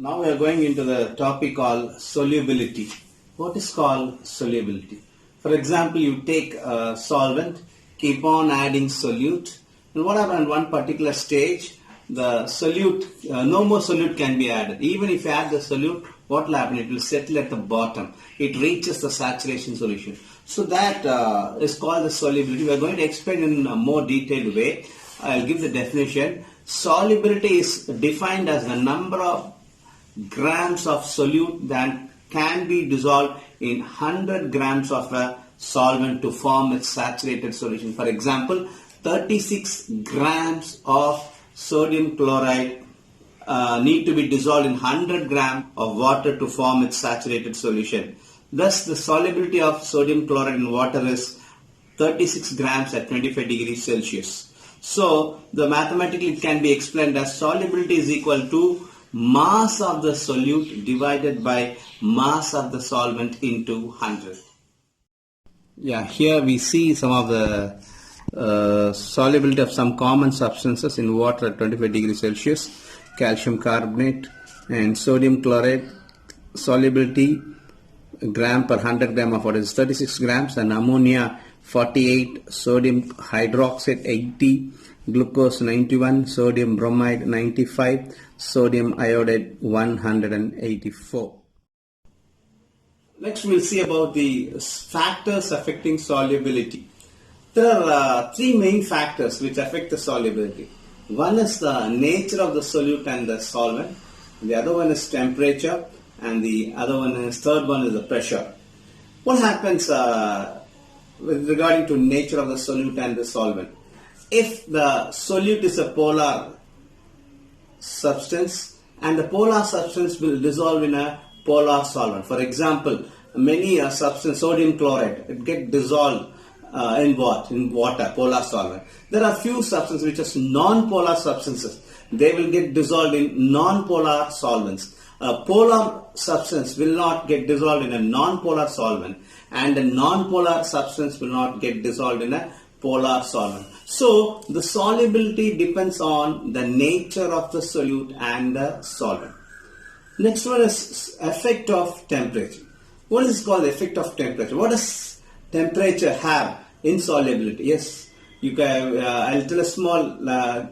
Now we are going into the topic called solubility. What is called solubility? For example, you take a solvent, keep on adding solute, and what happens at one particular stage, the solute, no more solute can be added. Even if you add the solute, what will happen? It will settle at the bottom. It reaches the saturation solution. So that is called the solubility. We are going to explain in a more detailed way. I'll give the definition. Solubility is defined as the number of grams of solute that can be dissolved in 100 grams of a solvent to form its saturated solution. For example, 36 grams of sodium chloride need to be dissolved in 100 grams of water to form its saturated solution. Thus, the solubility of sodium chloride in water is 36 grams at 25 degrees Celsius. So, mathematically it can be explained as solubility is equal to mass of the solute divided by mass of the solvent into 100. Yeah, here we see some of the solubility of some common substances in water at 25 degrees Celsius. Calcium carbonate and sodium chloride solubility gram per 100 gram of water is 36 grams, and ammonia 48, sodium hydroxide 80, glucose 91, sodium bromide 95, sodium iodide 184. Next we'll see about the factors affecting solubility. There are three main factors which affect the solubility. One is the nature of the solute and the solvent. The other one is temperature, and the third one is the pressure. What happens with regarding to nature of the solute and the solvent? If the solute is a polar substance, and the polar substance will dissolve in a polar solvent. For example, many substance, sodium chloride, it gets dissolved in what? In water, polar solvent. There are few substances which are non-polar substances. They will get dissolved in non-polar solvents. A polar substance will not get dissolved in a non-polar solvent, and a non-polar substance will not get dissolved in a polar solvent. So, the solubility depends on the nature of the solute and the solvent. Next one is effect of temperature. What is called the effect of temperature? What does temperature have in solubility? Yes, you can. I'll tell a small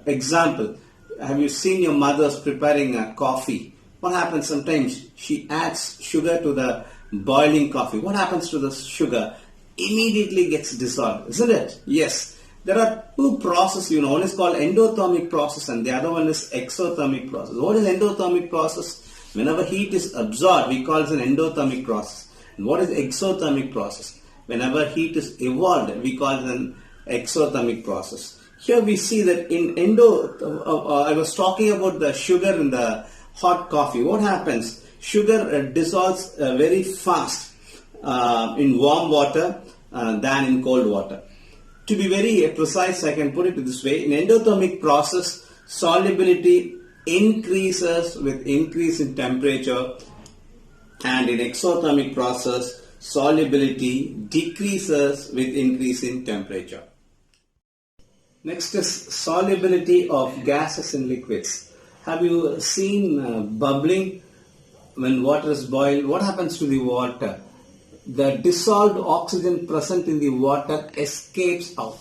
example. Have you seen your mother's preparing a coffee? What happens sometimes? She adds sugar to the boiling coffee. What happens to the sugar? Immediately gets dissolved, isn't it? Yes. There are two processes, one is called endothermic process and the other one is exothermic process. What is endothermic process? Whenever heat is absorbed, we call it an endothermic process. And what is exothermic process? Whenever heat is evolved, we call it an exothermic process. Here we see that in I was talking about the sugar in the hot coffee. What happens? Sugar dissolves very fast in warm water than in cold water. To be very precise, I can put it this way. In endothermic process, solubility increases with increase in temperature, and in exothermic process, solubility decreases with increase in temperature. Next is solubility of gases in liquids. Have you seen bubbling when water is boiled? What happens to the water? The dissolved oxygen present in the water escapes out.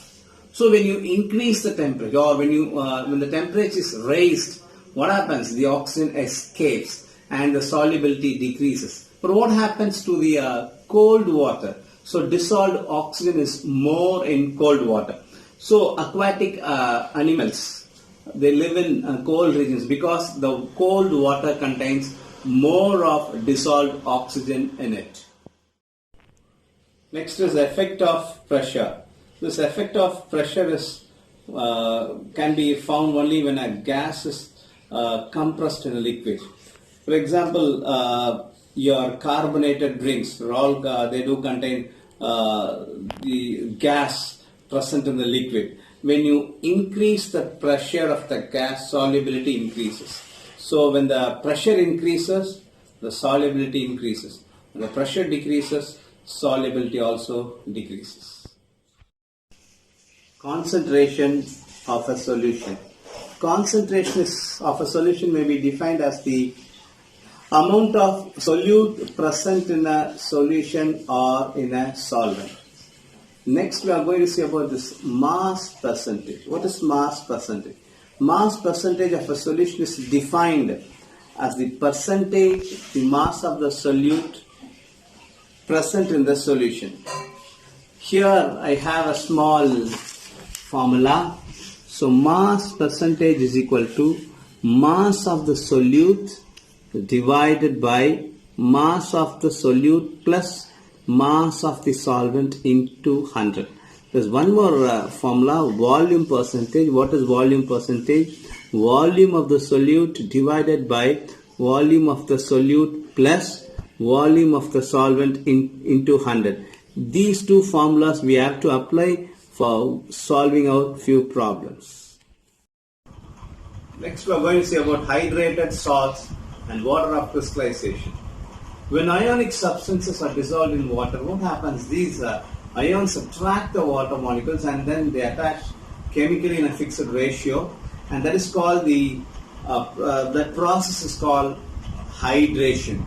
So when you increase the temperature, or when the temperature is raised, what happens? The oxygen escapes and the solubility decreases. But what happens to the cold water? So dissolved oxygen is more in cold water. So aquatic animals, they live in cold regions because the cold water contains more of dissolved oxygen in it. Next is the effect of pressure. This effect of pressure is can be found only when a gas is compressed in a liquid. For example, your carbonated drinks, they do contain the gas present in the liquid. When you increase the pressure of the gas, solubility increases. So when the pressure increases, the solubility increases. When the pressure decreases, solubility also decreases. Concentration of a solution. Concentration of a solution may be defined as the Amount of solute present in a solution or in a solvent. Next, we are going to see about this mass percentage. What is mass percentage? Mass percentage of a solution is defined as the percentage, the mass of the solute present in the solution. Here I have a small formula. So mass percentage is equal to mass of the solute divided by mass of the solute plus mass of the solvent into 100. There's one more formula, volume percentage. What is volume percentage? Volume of the solute divided by volume of the solute plus volume of the solvent into 100. These two formulas we have to apply for solving out few problems. Next we are going to see about hydrated salts and water of crystallization. When ionic substances are dissolved in water, what happens? These ions attract the water molecules and then they attach chemically in a fixed ratio, and that is called that process is called hydration.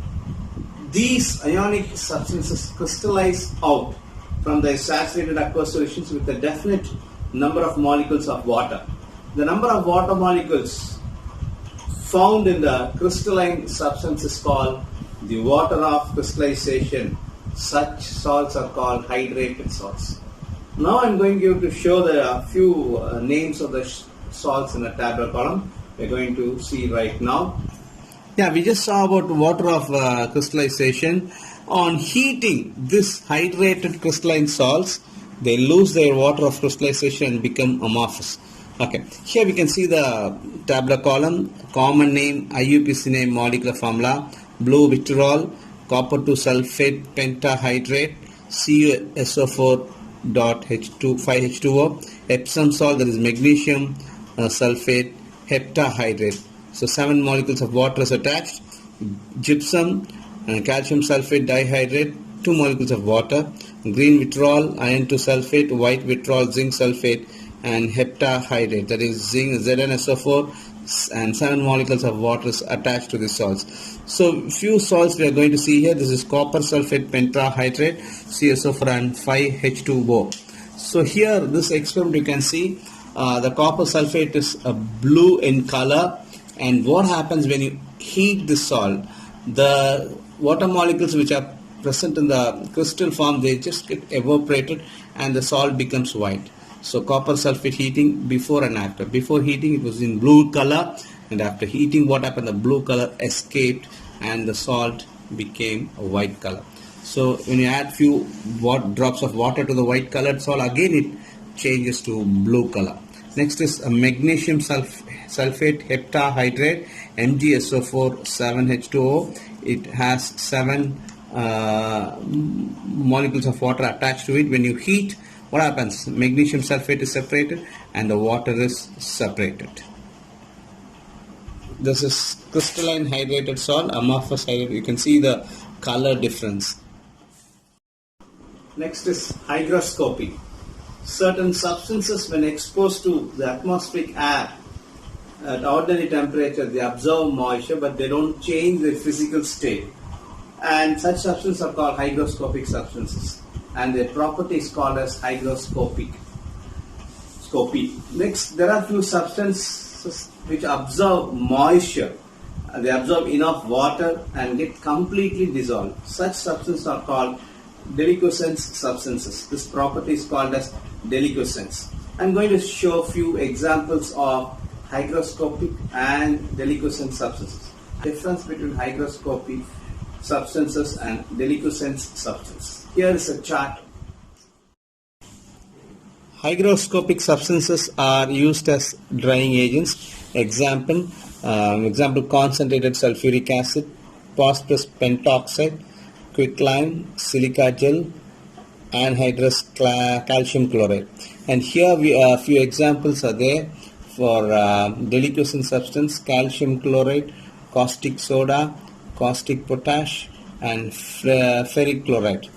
These ionic substances crystallize out from the saturated aqueous solutions with a definite number of molecules of water. The number of water molecules found in the crystalline substance is called the water of crystallization. Such salts are called hydrated salts. Now I am going to show the few names of the salts in the tabular column. We are going to see right now. Yeah, we just saw about water of crystallization. On heating this hydrated crystalline salts, they lose their water of crystallization and become amorphous. Okay, here we can see the tabular column. Common name, IUPAC name, molecular formula: blue vitriol, copper 2 sulfate pentahydrate, CuSO4.5H2O, Epsom salt, that is magnesium sulfate heptahydrate. So 7 molecules of water is attached. Gypsum, calcium sulfate dihydrate, 2 molecules of water. Green vitriol, iron 2 sulfate, white vitriol, zinc sulfate, and heptahydrate, that is zinc, ZnSO4, and 7 molecules of water is attached to the salts. So few salts we are going to see here. This is copper sulfate pentahydrate, CuSO4 and 5H2O. So here this experiment you can see the copper sulfate is blue in color, and what happens when you heat the salt, the water molecules which are present in the crystal form, they just get evaporated and the salt becomes white. So copper sulfate heating before and after. Before heating it was in blue color, and after heating what happened? The blue color escaped and the salt became a white color. So when you add few drops of water to the white colored salt, again it changes to blue color. Next is a magnesium sulfate heptahydrate, MgSO4 7H2O. It has 7 molecules of water attached to it. When you heat, what happens? Magnesium sulfate is separated and the water is separated. This is crystalline hydrated salt, amorphous hydrated. You can see the color difference. Next is hygroscopy. Certain substances, when exposed to the atmospheric air at ordinary temperature, they absorb moisture but they don't change their physical state. And such substances are called hygroscopic substances, and their property is called as hygroscopy. Next, there are few substances which absorb moisture. They absorb enough water and get completely dissolved. Such substances are called deliquescence substances. This property is called as deliquescence. I'm going to show a few examples of hygroscopic and deliquescent substances. Difference between hygroscopic substances and deliquescent substances. Here is a chart. Hygroscopic substances are used as drying agents. Example concentrated sulfuric acid, phosphorus pentoxide, quicklime, silica gel, anhydrous calcium chloride. And here a few examples are there for deliquescent substance: calcium chloride, caustic soda, caustic potash, and ferric chloride.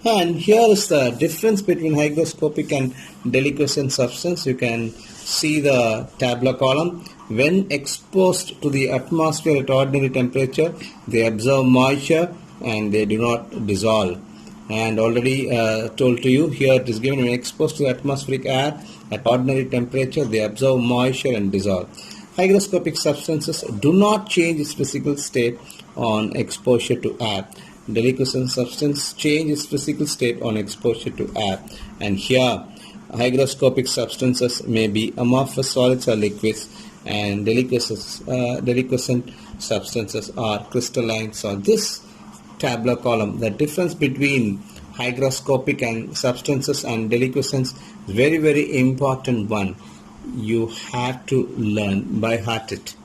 And here is the difference between hygroscopic and deliquescent substance. You can See the tabular column. When exposed to the atmosphere at ordinary temperature, they absorb moisture and they do not dissolve. And already told to you, here it is given, when exposed to the atmospheric air at ordinary temperature, they absorb moisture and dissolve. Hygroscopic substances do not change its physical state on exposure to air. Deliquescent substance change its physical state on exposure to air. And here, hygroscopic substances may be amorphous solids or liquids, and deliquescent substances are crystalline. So this tabular column, the difference between hygroscopic and substances and deliquescence is very, very important one. You have to learn by heart it.